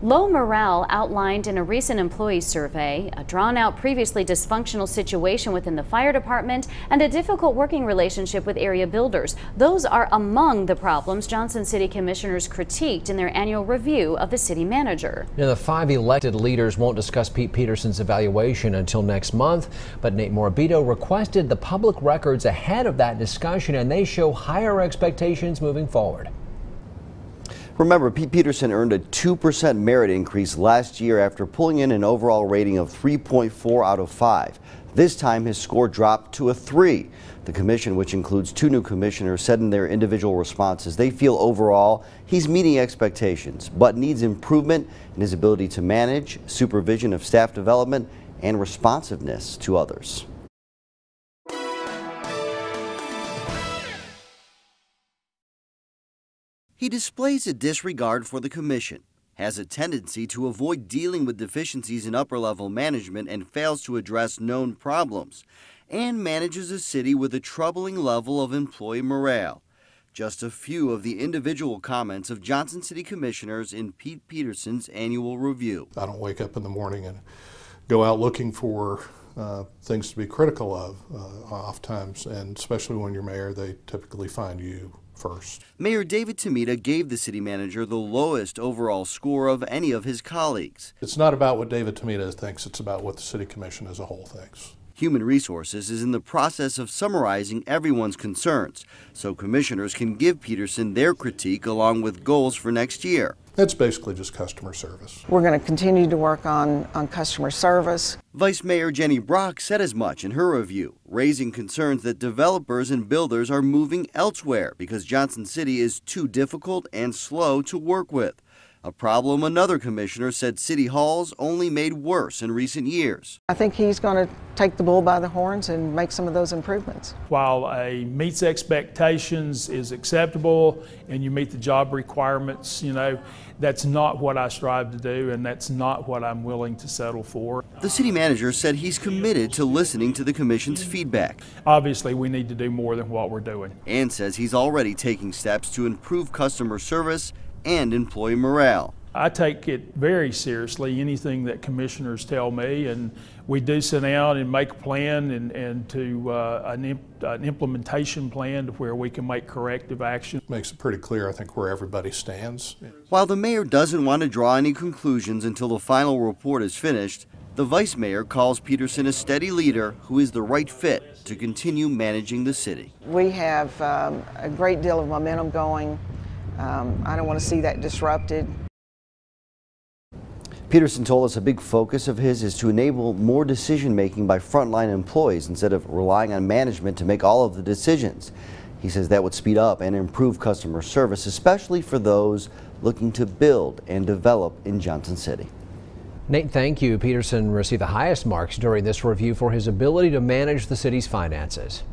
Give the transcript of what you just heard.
Low morale outlined in a recent employee survey, a drawn-out previously dysfunctional situation within the fire department, and a difficult working relationship with area builders. Those are among the problems Johnson City Commissioners critiqued in their annual review of the city manager. Now, the 5 elected leaders won't discuss Pete Peterson's evaluation until next month, but Nate Morabito requested the public records ahead of that discussion, and they show higher expectations moving forward. Remember, Pete Peterson earned a 2% merit increase last year after pulling in an overall rating of 3.4 out of 5. This time his score dropped to a 3. The commission, which includes 2 new commissioners, said in their individual responses they feel overall he's meeting expectations, but needs improvement in his ability to manage, supervision of staff development, and responsiveness to others. He displays a disregard for the commission, has a tendency to avoid dealing with deficiencies in upper-level management and fails to address known problems, and manages a city with a troubling level of employee morale. Just a few of the individual comments of Johnson City Commissioners in Pete Peterson's annual review. I don't wake up in the morning and go out looking for things to be critical of oftentimes, and especially when you're mayor, they typically find you first. Mayor David TOMITA gave the city manager the lowest overall score of any of his colleagues. It's not about what David TOMITA thinks, it's about what the city commission as a whole thinks. Human Resources is in the process of summarizing everyone's concerns, so commissioners can give Peterson their critique along with goals for next year. It's basically just customer service. We're going to continue to work on customer service. Vice Mayor Jenny Brock said as much in her review, raising concerns that developers and builders are moving elsewhere because Johnson City is too difficult and slow to work with. A problem another commissioner said City Hall's only made worse in recent years. I think he's going to take the bull by the horns and make some of those improvements. While a meets expectations is acceptable and you meet the job requirements, that's not what I strive to do, and that's not what I'm willing to settle for. The city manager said he's committed to listening to the commission's feedback. Obviously, we need to do more than what we're doing. And says he's already taking steps to improve customer service and employee morale. I take it very seriously, anything that commissioners tell me, and we do sit down and make a plan and to an implementation plan to where we can make corrective action. Makes it pretty clear, I think, where everybody stands. While the mayor doesn't want to draw any conclusions until the final report is finished, the vice mayor calls Peterson a steady leader who is the right fit to continue managing the city. We have a great deal of momentum going. I don't want to see that disrupted. Peterson told us a big focus of his is to enable more decision-making by frontline employees instead of relying on management to make all of the decisions. He says that would speed up and improve customer service, especially for those looking to build and develop in Johnson City. Nate, thank you. Peterson received the highest marks during this review for his ability to manage the city's finances.